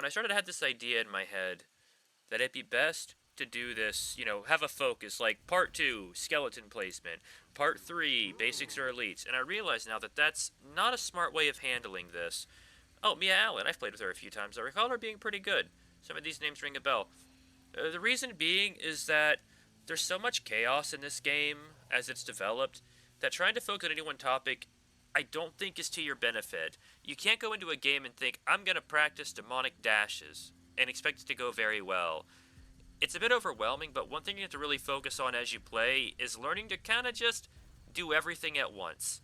when I started to have this idea in my head that it'd be best to do this, have a focus, like part 2, skeleton placement, part 3, basics or elites, and I realize now that that's not a smart way of handling this. Oh, Mia Allen, I've played with her a few times. I recall her being pretty good. Some of these names ring a bell. The reason being is that there's so much chaos in this game as it's developed that trying to focus on any one topic I don't think is to your benefit. You can't go into a game and think, I'm going to practice demonic dashes and expect it to go very well. It's a bit overwhelming, but one thing you have to really focus on as you play is learning to kind of just do everything at once.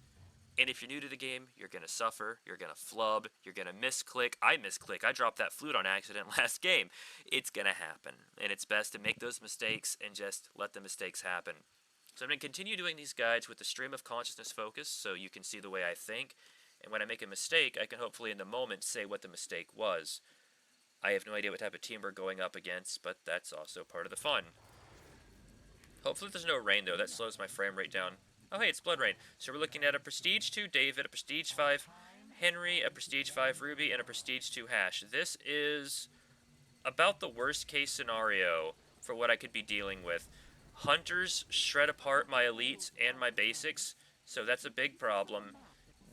And if you're new to the game, you're going to suffer, you're going to flub, you're going to misclick. I misclick. I dropped that flute on accident last game. It's going to happen. And it's best to make those mistakes and just let the mistakes happen. So I'm going to continue doing these guides with the stream of consciousness focus so you can see the way I think. And when I make a mistake, I can hopefully in the moment say what the mistake was. I have no idea what type of team we're going up against, but that's also part of the fun. Hopefully there's no rain though, that slows my frame rate down. Oh hey, it's Blood Rain. So we're looking at a Prestige 2 David, a Prestige 5 Henry, a Prestige 5 Ruby, and a Prestige 2 Hash. This is about the worst case scenario for what I could be dealing with. Hunters shred apart my elites and my basics, so that's a big problem.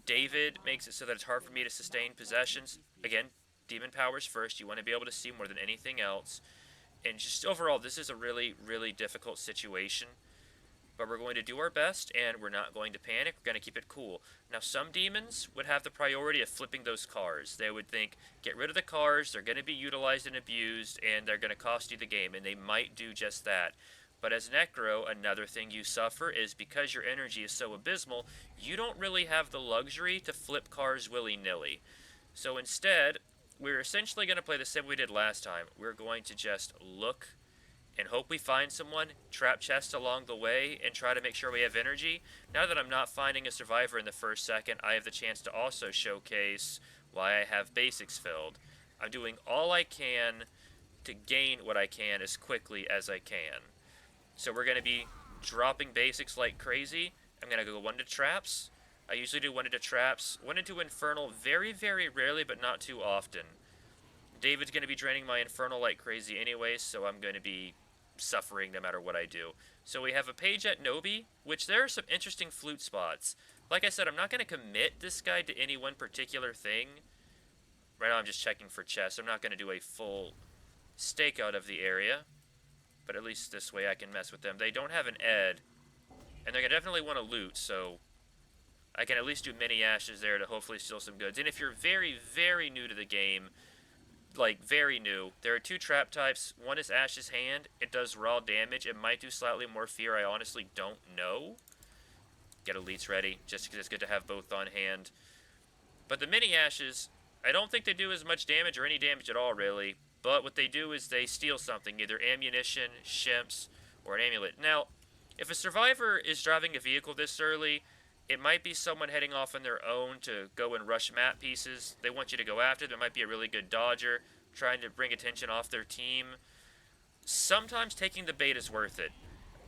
David makes it so that it's hard for me to sustain possessions. Again, demon powers first. You want to be able to see more than anything else. And just overall, this is a really, really difficult situation. But we're going to do our best, and we're not going to panic. We're going to keep it cool. Now, some demons would have the priority of flipping those cars. They would think, get rid of the cars, they're going to be utilized and abused, and they're going to cost you the game. And they might do just that. But as Necro, another thing you suffer is because your energy is so abysmal, you don't really have the luxury to flip cars willy-nilly. So instead, we're essentially going to play the same we did last time. We're going to just look and hope we find someone, trap chest along the way, and try to make sure we have energy. Now that I'm not finding a survivor in the first second, I have the chance to also showcase why I have basics filled. I'm doing all I can to gain what I can as quickly as I can. So we're going to be dropping basics like crazy. I'm going to go 1 to traps. I usually do 1 into traps. 1 into infernal very, very rarely, but not too often. David's going to be draining my infernal like crazy anyway, so I'm going to be suffering no matter what I do. So we have a page at Nobi, which there are some interesting flute spots. Like I said, I'm not going to commit this guide to any one particular thing. Right now I'm just checking for chests. I'm not going to do a full stakeout of the area. But at least this way I can mess with them. They don't have an Ed, and they're going to definitely want to loot, so I can at least do mini ashes there to hopefully steal some goods. And if you're very, very new to the game, like very new, there are 2 trap types. One is Ash's Hand. It does raw damage. It might do slightly more fear. I honestly don't know. Get elites ready, just because it's good to have both on hand. But the mini ashes, I don't think they do as much damage or any damage at all, really. But what they do is they steal something, either ammunition, shimps, or an amulet. Now, if a survivor is driving a vehicle this early, it might be someone heading off on their own to go and rush map pieces. They want you to go after them. It might be a really good dodger, trying to bring attention off their team. Sometimes taking the bait is worth it.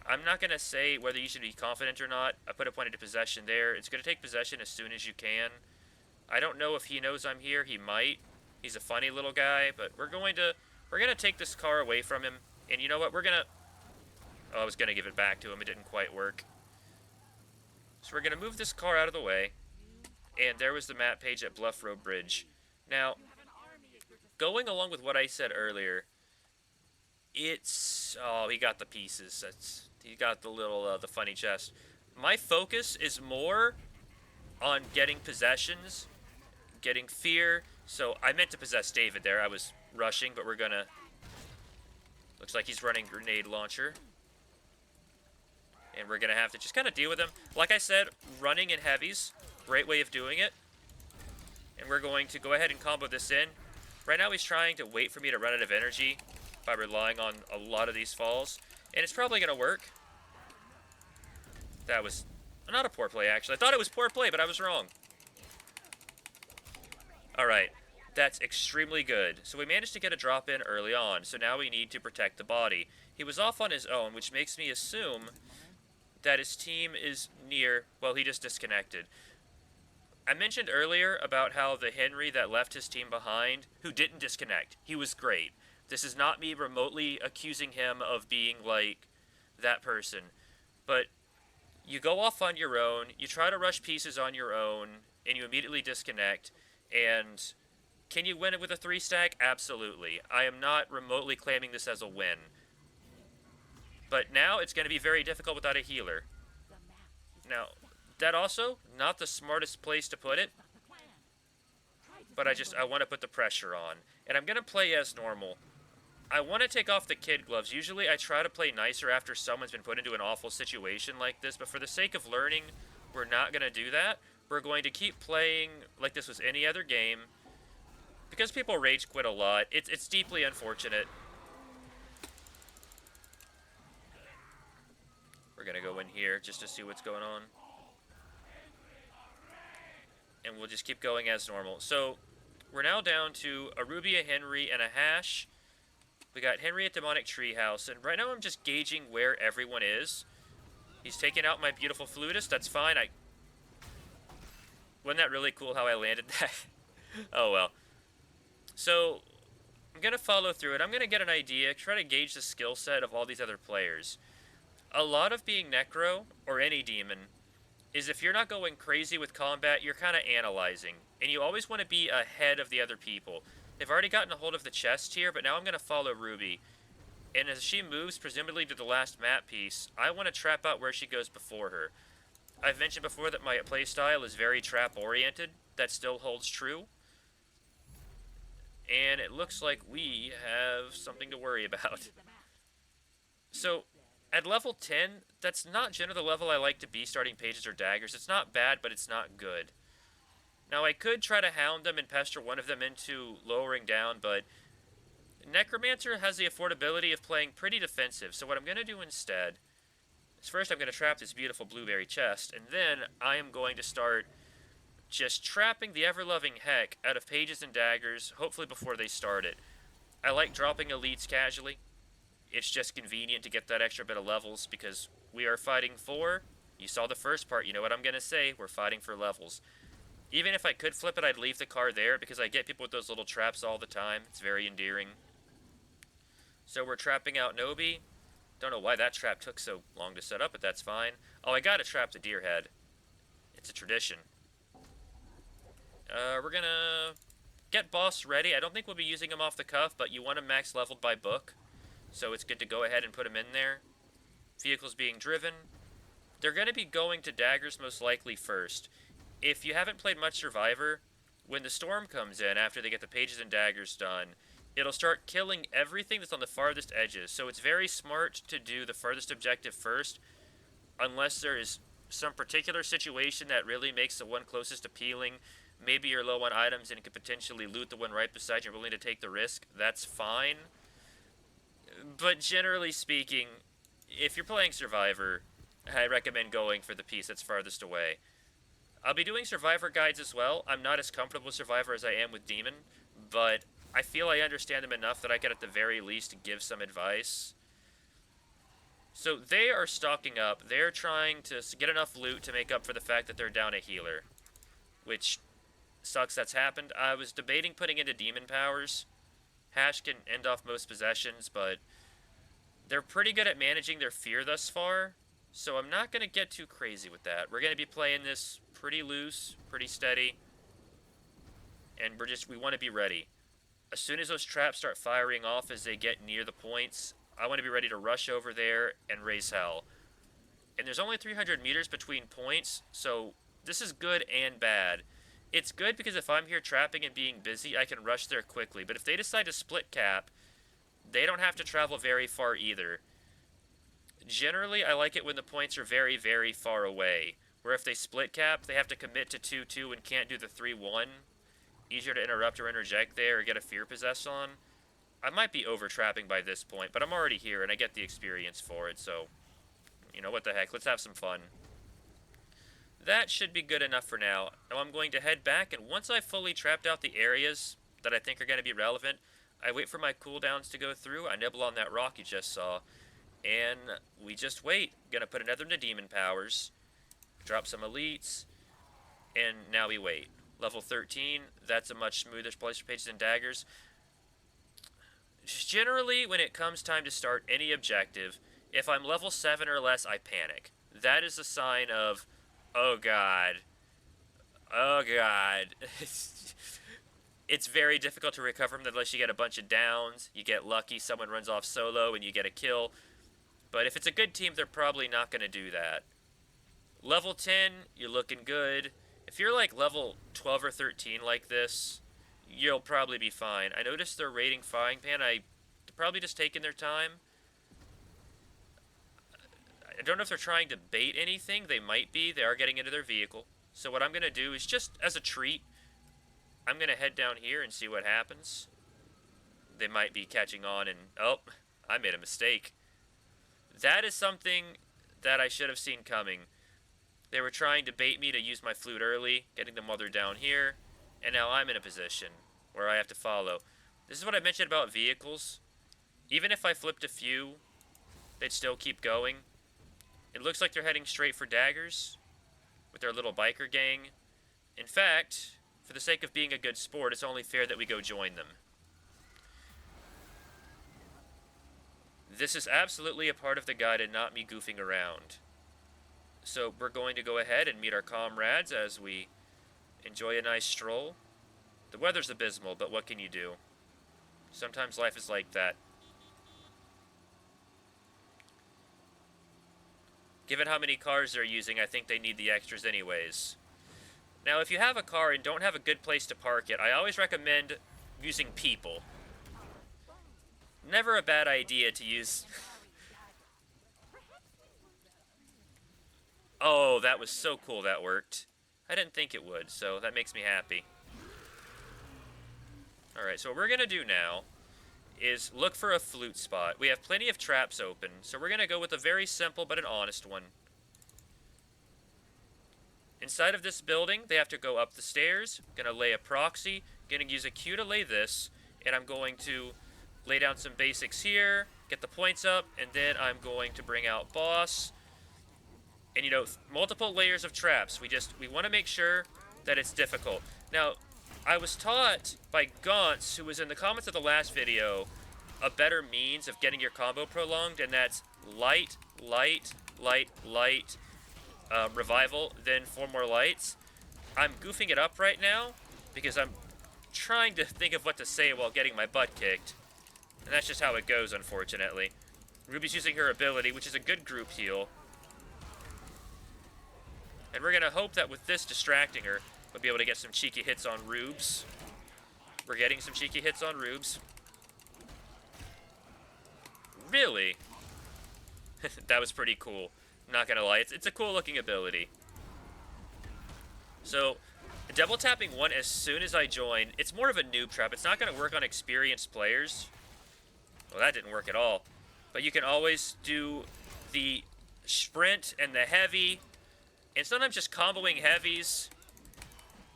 I'm not going to say whether you should be confident or not. I put a point into possession there. It's going to take possession as soon as you can. I don't know if he knows I'm here. He might. He's a funny little guy, but we're gonna take this car away from him. And you know what? Oh, I was gonna give it back to him. It didn't quite work. So we're gonna move this car out of the way. And there was the map page at Bluff Road Bridge. Now, going along with what I said earlier, oh, he got the pieces. He got the little the funny chest. My focus is more on getting possessions, getting fear. So I meant to possess David there. I was rushing, but we're gonna... Looks like he's running grenade launcher. And we're gonna have to just kind of deal with him. Like I said, running in heavies. Great way of doing it. And we're going to go ahead and combo this in. Right now he's trying to wait for me to run out of energy by relying on a lot of these falls. And it's probably gonna work. That was not a poor play, actually. I thought it was poor play, but I was wrong. Alright, that's extremely good. So we managed to get a drop in early on, so now we need to protect the body. He was off on his own, which makes me assume that his team is near... Well, he just disconnected. I mentioned earlier about how the Henry that left his team behind, who didn't disconnect, he was great. This is not me remotely accusing him of being like that person, but you go off on your own, you try to rush pieces on your own, and you immediately disconnect, and can you win it with a 3-stack? Absolutely. I am not remotely claiming this as a win. But now it's going to be very difficult without a healer. Now, that also, not the smartest place to put it, but I want to put the pressure on. And I'm going to play as normal. I want to take off the kid gloves. Usually I try to play nicer after someone's been put into an awful situation like this, but for the sake of learning, we're not going to do that. We're going to keep playing like this was any other game. Because people rage quit a lot, it's deeply unfortunate. We're going to go in here just to see what's going on. And we'll just keep going as normal. So, we're now down to a Ruby, a Henry, and a Hash. We got Henry at Demonic Treehouse, and right now I'm just gauging where everyone is. He's taking out my beautiful flutist, that's fine. Wasn't that really cool how I landed that? Oh well. So, I'm going to follow through it. I'm going to get an idea, try to gauge the skill set of all these other players. A lot of being Necro, or any demon, is if you're not going crazy with combat, you're kind of analyzing. And you always want to be ahead of the other people. They've already gotten a hold of the chest here, but now I'm going to follow Ruby. And as she moves, presumably to the last map piece, I want to trap out where she goes before her. I've mentioned before that my playstyle is very trap-oriented. That still holds true. And it looks like we have something to worry about. So, at level 10, that's not generally the level I like to be starting pages or daggers. It's not bad, but it's not good. Now, I could try to hound them and pester one of them into lowering down, but Necromancer has the affordability of playing pretty defensive, so what I'm going to do instead is first I'm going to trap this beautiful blueberry chest, and then I am going to start just trapping the ever-loving heck out of pages and daggers, hopefully before they start it. I like dropping elites casually. It's just convenient to get that extra bit of levels, because we are fighting for, you saw the first part, you know what I'm going to say, we're fighting for levels. Even if I could flip it, I'd leave the car there, because I get people with those little traps all the time. It's very endearing. So we're trapping out Nobi. Don't know why that trap took so long to set up, but that's fine. Oh, I gotta trap the deer head. It's a tradition. We're gonna get boss ready. I don't think we'll be using him off the cuff, but you want him max leveled by book. So it's good to go ahead and put him in there. Vehicles being driven. They're gonna be going to daggers most likely first. If you haven't played much Survivor, when the storm comes in after they get the pages and daggers done, it'll start killing everything that's on the farthest edges. So it's very smart to do the farthest objective first, unless there is some particular situation that really makes the one closest appealing. Maybe you're low on items and could potentially loot the one right beside you, you're willing to take the risk. That's fine. But generally speaking, if you're playing Survivor, I recommend going for the piece that's farthest away. I'll be doing Survivor guides as well. I'm not as comfortable with Survivor as I am with Demon, but I feel I understand them enough that I can at the very least give some advice. So they are stocking up. They're trying to get enough loot to make up for the fact that they're down a healer, which sucks that's happened. I was debating putting into Demon powers. Hash can end off most possessions, but they're pretty good at managing their fear thus far, so I'm not going to get too crazy with that. We're going to be playing this pretty loose, pretty steady, and we want to be ready. As soon as those traps start firing off as they get near the points, I want to be ready to rush over there and raise hell. And there's only 300 meters between points, so this is good and bad. It's good because if I'm here trapping and being busy, I can rush there quickly. But if they decide to split cap, they don't have to travel very far either. Generally, I like it when the points are very, very far away. Where if they split cap, they have to commit to 2-2 and can't do the 3-1. Easier to interrupt or interject there or get a fear possess on. I might be over-trapping by this point, but I'm already here and I get the experience for it, so you know what the heck, let's have some fun. That should be good enough for now. Now I'm going to head back, and once I've fully trapped out the areas that I think are going to be relevant, I wait for my cooldowns to go through, I nibble on that rock you just saw, and we just wait. Gonna put another into Demon powers, drop some elites, and now we wait. Level 13, that's a much smoother place for pages and daggers. Generally, when it comes time to start any objective, if I'm level 7 or less, I panic. That is a sign of, oh god, oh god. It's very difficult to recover from that unless you get a bunch of downs, you get lucky, someone runs off solo, and you get a kill. But if it's a good team, they're probably not going to do that. Level 10, you're looking good. If you're like level 12 or 13 like this, you'll probably be fine. I noticed they're raiding Frying Pan. They're probably just taking their time. I don't know if they're trying to bait anything. They might be. They are getting into their vehicle. So what I'm going to do is just as a treat, I'm going to head down here and see what happens. They might be catching on and, oh, I made a mistake. That is something that I should have seen coming. They were trying to bait me to use my flute early, getting them while they're down here, and now I'm in a position where I have to follow. This is what I mentioned about vehicles. Even if I flipped a few, they'd still keep going. It looks like they're heading straight for daggers with their little biker gang. In fact, for the sake of being a good sport, it's only fair that we go join them. This is absolutely a part of the guide and not me goofing around. So we're going to go ahead and meet our comrades as we enjoy a nice stroll. The weather's abysmal, but what can you do? Sometimes life is like that. Given how many cars they're using, I think they need the extras anyways. Now, if you have a car and don't have a good place to park it, I always recommend using people. Never a bad idea to use... Oh, that was so cool that worked. I didn't think it would, so that makes me happy. Alright, so what we're going to do now is look for a flute spot. We have plenty of traps open, so we're going to go with a very simple but an honest one. Inside of this building, they have to go up the stairs. Going to lay a proxy. Going to use a Q to lay this, and I'm going to lay down some basics here, get the points up, and then I'm going to bring out boss. And, you know, multiple layers of traps. We want to make sure that it's difficult. Now, I was taught by Gauntz, who was in the comments of the last video, a better means of getting your combo prolonged, and that's light, revival, then 4 more lights. I'm goofing it up right now because I'm trying to think of what to say while getting my butt kicked. And that's just how it goes, unfortunately. Ruby's using her ability, which is a good group heal. And we're going to hope that with this distracting her, we'll be able to get some cheeky hits on Rubes. We're getting some cheeky hits on Rubes. Really? That was pretty cool. I'm not going to lie, it's a cool looking ability. So, double tapping one as soon as I join, it's more of a noob trap. It's not going to work on experienced players. Well, that didn't work at all. But you can always do the sprint and the heavy. And sometimes just comboing heavies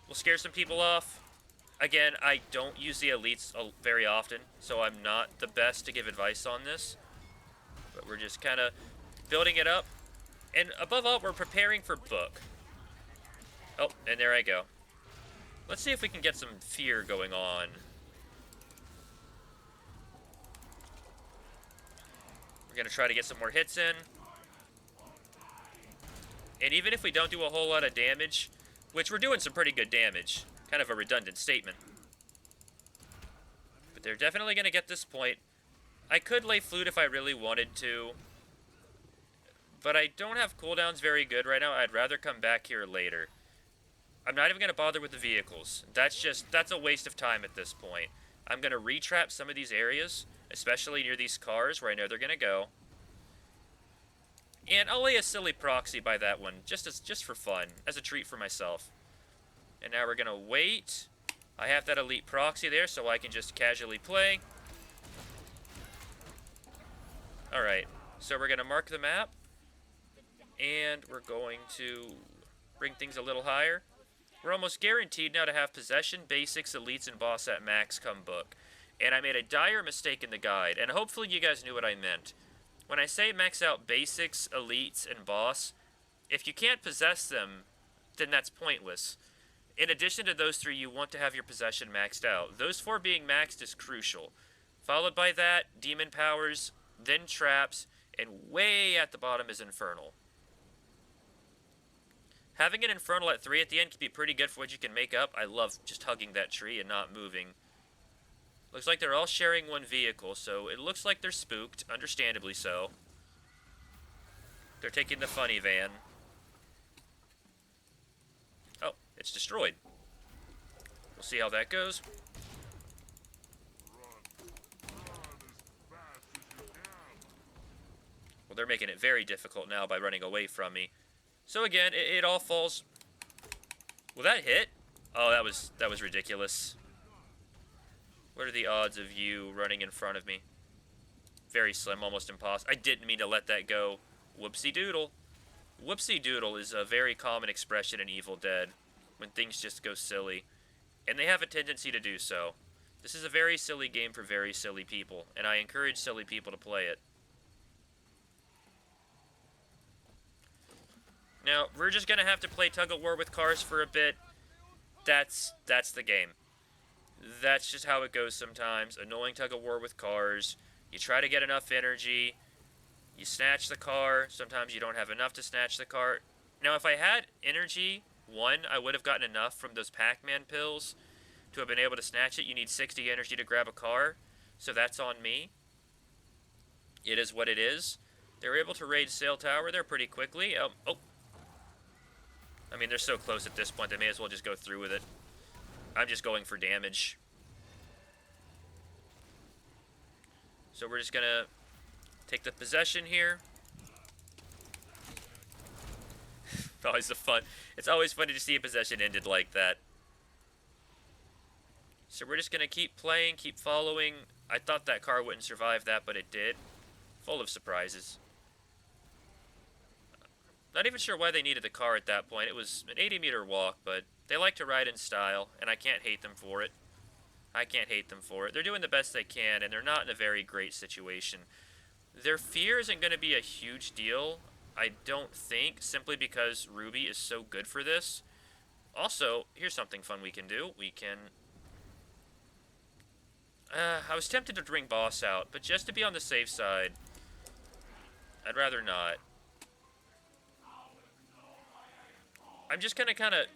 will scare some people off. Again, I don't use the elites very often, so I'm not the best to give advice on this. But we're just kind of building it up. And above all, we're preparing for book. Oh, and there I go. Let's see if we can get some fear going on. We're going to try to get some more hits in. And even if we don't do a whole lot of damage, which we're doing some pretty good damage, kind of a redundant statement. But they're definitely going to get this point. I could lay flute if I really wanted to, but I don't have cooldowns very good right now. I'd rather come back here later. I'm not even going to bother with the vehicles. That's a waste of time at this point. I'm going to retrap some of these areas, especially near these cars where I know they're going to go. And I'll lay a silly proxy by that one, just for fun, as a treat for myself. And now we're going to wait. I have that elite proxy there, so I can just casually play. Alright, so we're going to mark the map. And we're going to bring things a little higher. We're almost guaranteed now to have possession, basics, elites, and boss at max come book. And I made a dire mistake in the guide, and hopefully you guys knew what I meant. When I say max out basics, elites, and boss, if you can't possess them, then that's pointless. in addition to those 3, you want to have your possession maxed out. Those 4 being maxed is crucial. Followed by that, demon powers, then traps, and way at the bottom is infernal. Having an infernal at 3 at the end can be pretty good for what you can make up. I love just hugging that tree and not moving. Looks like they're all sharing one vehicle, so it looks like they're spooked, understandably so. They're taking the funny van. Oh, it's destroyed. We'll see how that goes. Well, they're making it very difficult now by running away from me. So again, it all falls... Will that hit? Oh, that was ridiculous. What are the odds of you running in front of me? Very slim, almost impossible. I didn't mean to let that go. Whoopsie doodle. Whoopsie doodle is a very common expression in Evil Dead, when things just go silly. And they have a tendency to do so. This is a very silly game for very silly people, and I encourage silly people to play it. Now, we're just going to have to play tug-of-war with cars for a bit. That's the game. That's just how it goes sometimes. Annoying tug-of-war with cars. You try to get enough energy. You snatch the car. Sometimes you don't have enough to snatch the car. Now, if I had energy, I would have gotten enough from those Pac-Man pills to have been able to snatch it. You need 60 energy to grab a car, so that's on me. It is what it is. They were able to raid Sail Tower there pretty quickly. Oh. I mean, they're so close at this point, they may as well just go through with it. I'm just going for damage. So we're just gonna take the possession here. It's always funny to see a possession ended like that. So we're just gonna keep playing, keep following. I thought that car wouldn't survive that, but it did. Full of surprises. Not even sure why they needed the car at that point. It was an 80-meter walk, but they like to ride in style, and I can't hate them for it. They're doing the best they can, and they're not in a very great situation. Their fear isn't going to be a huge deal, I don't think, simply because Ruby is so good for this. Also, here's something fun we can do. We can... I was tempted to bring Boss out, but just to be on the safe side, I'd rather not. I'm just going to kind of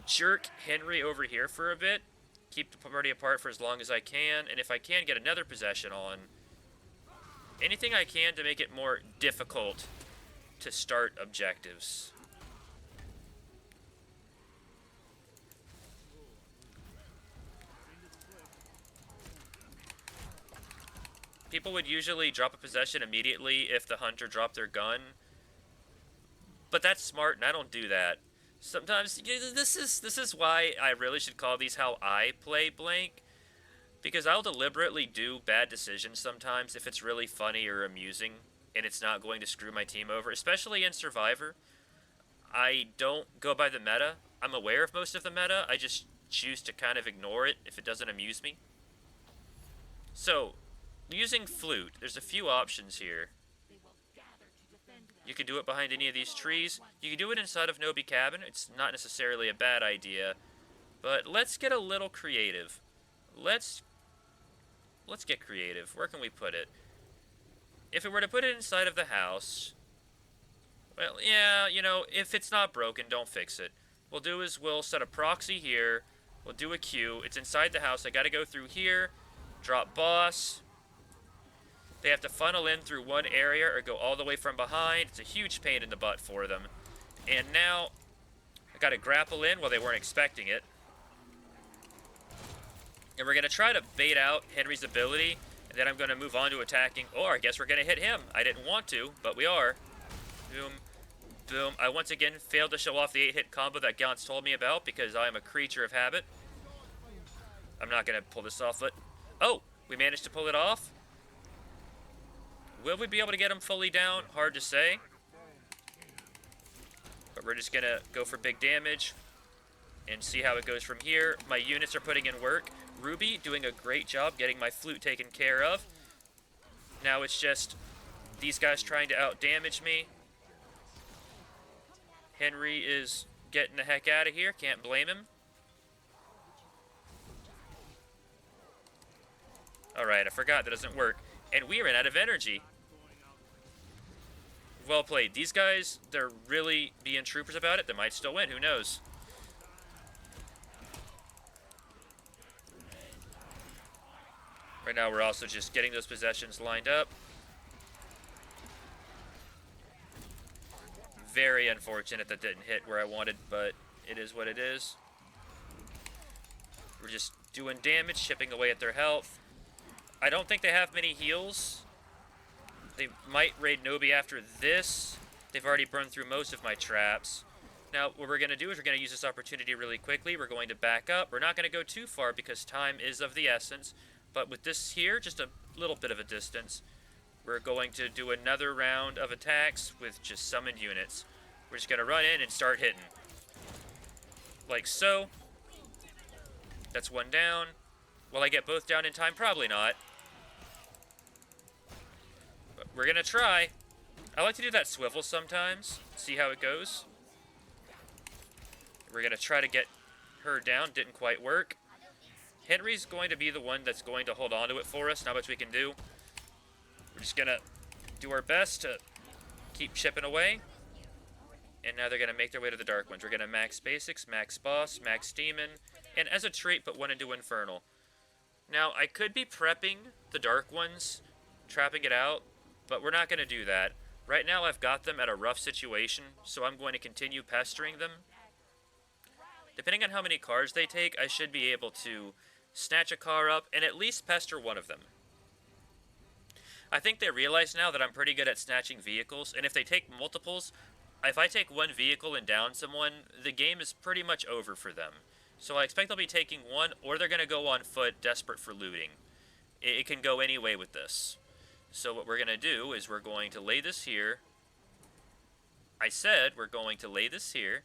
jerk Henry over here for a bit, keep the party apart for as long as I can, and if I can get another possession on, anything I can to make it more difficult to start objectives. People would usually drop a possession immediately if the hunter dropped their gun, but that's smart, and I don't do that. Sometimes, this is why I really should call these how I play blank, because I'll deliberately do bad decisions sometimes if it's really funny or amusing, and it's not going to screw my team over, especially in Survivor. I don't go by the meta. I'm aware of most of the meta, I just choose to kind of ignore it if it doesn't amuse me. So, using flute, there's a few options here. You could do it behind any of these trees. You could do it inside of Nobi Cabin. It's not necessarily a bad idea. But let's get a little creative. Let's get creative. Where can we put it? If we were to put it inside of the house... Well, yeah, you know, if it's not broken, don't fix it. We'll do is we'll set a proxy here. We'll do a queue. It's inside the house. I gotta go through here. Drop boss. They have to funnel in through one area or go all the way from behind. It's a huge pain in the butt for them. And now, I gotta grapple in while they weren't expecting it. And we're gonna try to bait out Henry's ability, and then I'm gonna move on to attacking. Or I guess we're gonna hit him. I didn't want to, but we are. Boom. Boom. I once again failed to show off the 8-hit combo that Gaunt's told me about because I am a creature of habit. I'm not gonna pull this off, but... Oh! We managed to pull it off. Will we be able to get him fully down? Hard to say. But we're just going to go for big damage and see how it goes from here. My units are putting in work. Ruby doing a great job getting my flute taken care of. Now it's just these guys trying to out-damage me. Henry is getting the heck out of here. Can't blame him. Alright, I forgot that doesn't work. And we ran out of energy. Well played. These guys, they're really being troopers about it. They might still win. Who knows? Right now, we're also just getting those possessions lined up. Very unfortunate that didn't hit where I wanted, but it is what it is. We're just doing damage, chipping away at their health. I don't think they have many heals. They might raid Nobi after this. They've already burned through most of my traps. Now, what we're going to do is we're going to use this opportunity really quickly. We're going to back up. We're not going to go too far because time is of the essence. But with this here, just a little bit of a distance, we're going to do another round of attacks with just summoned units. We're just going to run in and start hitting. Like so. That's one down. Will I get both down in time? Probably not. But we're going to try. I like to do that swivel sometimes. See how it goes. We're going to try to get her down. Didn't quite work. Henry's going to be the one that's going to hold on to it for us. Not much we can do. We're just going to do our best to keep chipping away. And now they're going to make their way to the Dark Ones. We're going to max Basics, max Boss, max Demon, and as a trait, put one into Infernal. Now, I could be prepping the Dark Ones, trapping it out, but we're not going to do that. Right now, I've got them at a rough situation, so I'm going to continue pestering them. Depending on how many cars they take, I should be able to snatch a car up and at least pester one of them. I think they realize now that I'm pretty good at snatching vehicles, and if they take multiples, if I take one vehicle and down someone, the game is pretty much over for them. So I expect they'll be taking one, or they're going to go on foot, desperate for looting. It can go any way with this. So what we're going to do is we're going to lay this here. I said we're going to lay this here.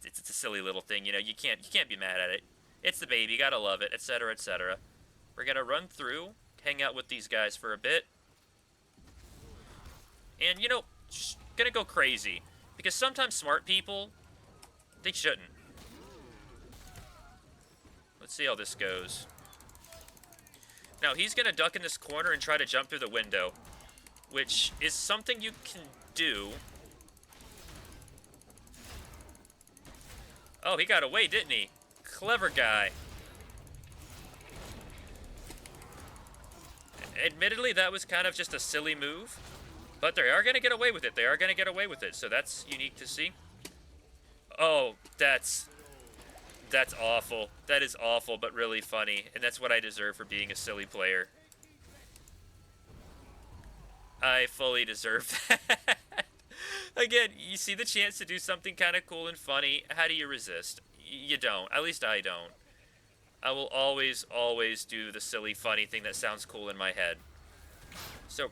It's a silly little thing, you know, you can't be mad at it. It's the baby, you gotta love it, etc., etc. We're gonna run through, hang out with these guys for a bit. And, you know, just gonna go crazy. Because sometimes smart people, they shouldn't. Let's see how this goes. Now, he's gonna duck in this corner and try to jump through the window, which is something you can do. Oh, he got away, didn't he? Clever guy. Admittedly, that was kind of just a silly move. But they are going to get away with it. They are going to get away with it. So that's unique to see. Oh, that's awful. That is awful, but really funny. And that's what I deserve for being a silly player. I fully deserve that. Again, you see the chance to do something kind of cool and funny. How do you resist? You don't. At least I don't. I will always, always do the silly, funny thing that sounds cool in my head. So,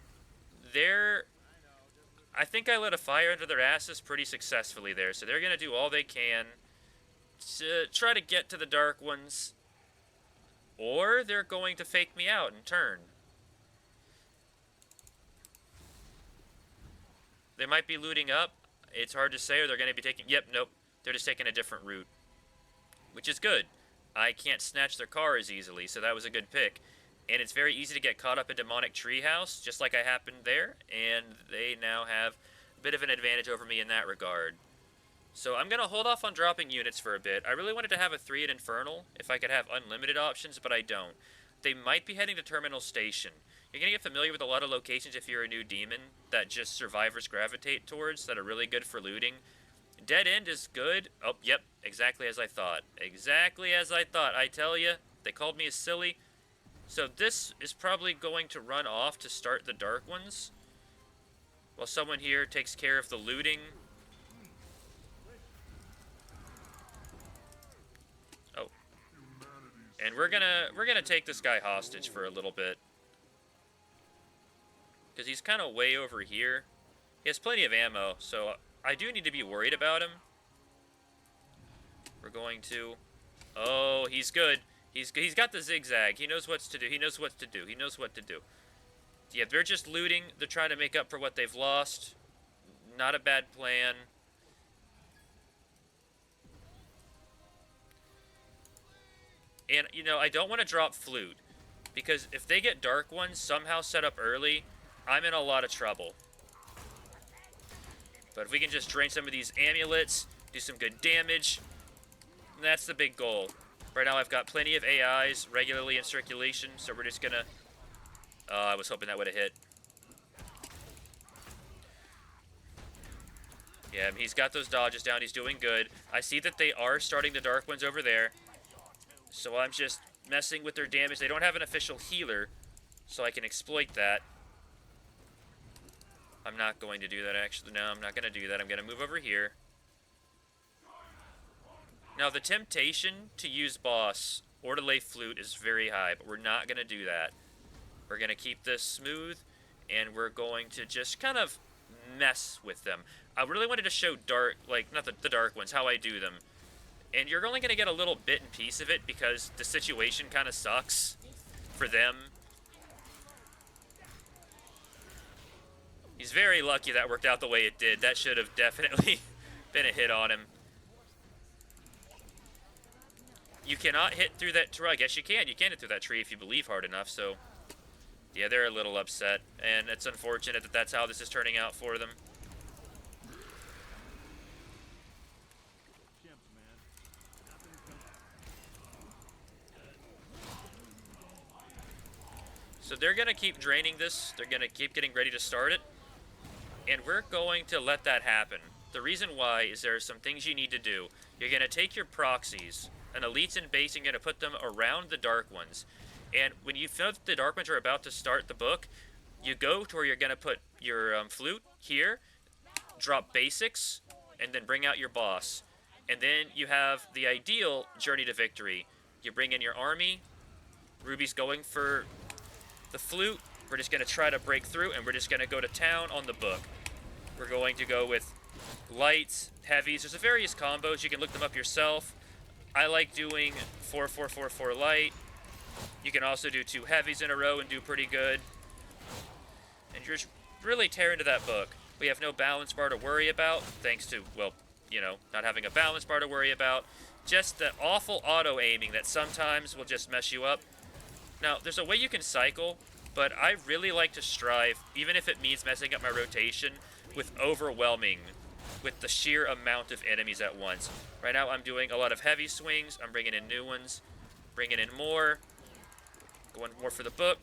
I think I lit a fire under their asses pretty successfully there. So they're going to do all they can to try to get to the Dark Ones. Or they're going to fake me out and turn. They might be looting up. It's hard to say, or they're going to be taking... Yep, nope. They're just taking a different route. Which is good. I can't snatch their car as easily, so that was a good pick. And it's very easy to get caught up in Demonic Treehouse, just like I happened there. And they now have a bit of an advantage over me in that regard. So I'm going to hold off on dropping units for a bit. I really wanted to have a 3 at Infernal, if I could have unlimited options, but I don't. They might be heading to Terminal Station. You're going to get familiar with a lot of locations if you're a new demon that just survivors gravitate towards that are really good for looting. Dead End is good. Oh, yep, exactly as I thought. Exactly as I thought. I tell you, they called me a silly. So this is probably going to run off to start the Dark Ones, while someone here takes care of the looting. Oh. And we're gonna take this guy hostage for a little bit. Because he's kind of way over here. He has plenty of ammo, so I do need to be worried about him. We're going to... Oh, he's good. He's got the zigzag. He knows what to do. He knows what to do. He knows what to do. Yeah, they're just looting. They're trying to make up for what they've lost. Not a bad plan. And, you know, I don't want to drop Flute. Because if they get Dark Ones somehow set up early, I'm in a lot of trouble. But if we can just drain some of these amulets, do some good damage, that's the big goal. Right now I've got plenty of AIs regularly in circulation, so we're just gonna... I was hoping that would have hit. Yeah, he's got those dodges down. He's doing good. I see that they are starting the Dark Ones over there. So I'm just messing with their damage. They don't have an official healer, so I can exploit that. I'm not going to do that, actually. No, I'm not going to do that. I'm going to move over here. Now, the temptation to use boss or to lay flute is very high, but we're not going to do that. We're going to keep this smooth, and we're going to just kind of mess with them. I really wanted to show dark, like, not the dark ones, how I do them. And you're only going to get a little bit and piece of it because the situation kind of sucks for them. He's very lucky that worked out the way it did. That should have definitely been a hit on him. You cannot hit through that tree. I guess you can. You can hit through that tree if you believe hard enough, so... Yeah, they're a little upset, and it's unfortunate that that's how this is turning out for them. So they're going to keep draining this. They're going to keep getting ready to start it. And we're going to let that happen. The reason why is there are some things you need to do. You're going to take your proxies, and elites in base, and you're going to put them around the dark ones. And when you feel that the dark ones are about to start the book, you go to where you're going to put your flute here, drop basics, and then bring out your boss. And then you have the ideal journey to victory. You bring in your army. Ruby's going for the flute. We're just going to try to break through, and we're just going to go to town on the book. We're going to go with lights, heavies. There's various combos. You can look them up yourself. I like doing 4-4-4-4 light. You can also do 2 heavies in a row and do pretty good. And you're really tearing into that book. We have no balance bar to worry about, thanks to, well, you know, not having a balance bar to worry about. Just the awful auto-aiming that sometimes will just mess you up. Now, there's a way you can cycle, but I really like to strive, even if it means messing up my rotation, with overwhelming, with the sheer amount of enemies at once. Right now, I'm doing a lot of heavy swings. I'm bringing in new ones, bringing in more, going more for the book,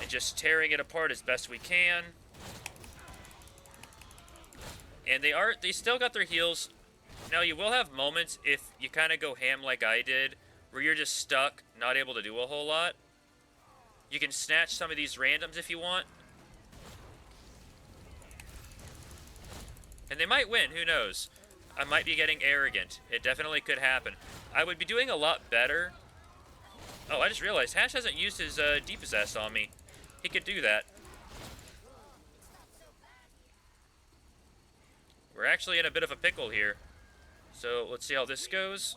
and just tearing it apart as best we can. And they still got their heals. Now, you will have moments, if you kind of go ham like I did, where you're just stuck, not able to do a whole lot. You can snatch some of these randoms if you want. And they might win, who knows? I might be getting arrogant. It definitely could happen. I would be doing a lot better. Oh, I just realized Hash hasn't used his depossess on me. He could do that. We're actually in a bit of a pickle here. So let's see how this goes.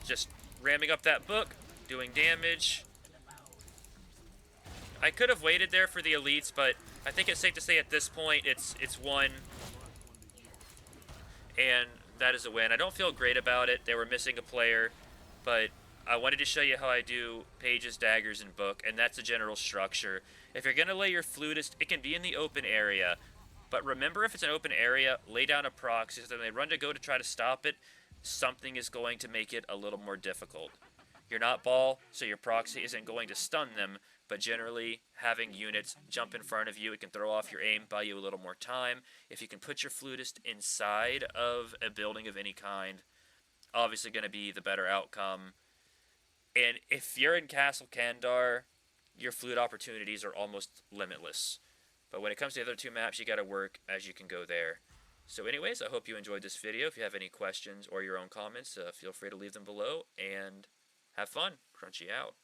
Just ramming up that book, doing damage. I could have waited there for the elites, but I think it's safe to say at this point it's won. And that is a win. I don't feel great about it. They were missing a player, but I wanted to show you how I do pages, daggers, and book, and that's the general structure. If you're going to lay your flutist, it can be in the open area. But remember, if it's an open area, lay down a proxy, so when they run to go to try to stop it, something is going to make it a little more difficult. You're not ball, so your proxy isn't going to stun them, but generally, having units jump in front of you, it can throw off your aim, buy you a little more time. If you can put your flutist inside of a building of any kind, obviously going to be the better outcome. And if you're in Castle Kandar, your flute opportunities are almost limitless. But when it comes to the other 2 maps, you got to work as you can go there. So anyways, I hope you enjoyed this video. If you have any questions or your own comments, feel free to leave them below, and have fun. Crunchy out.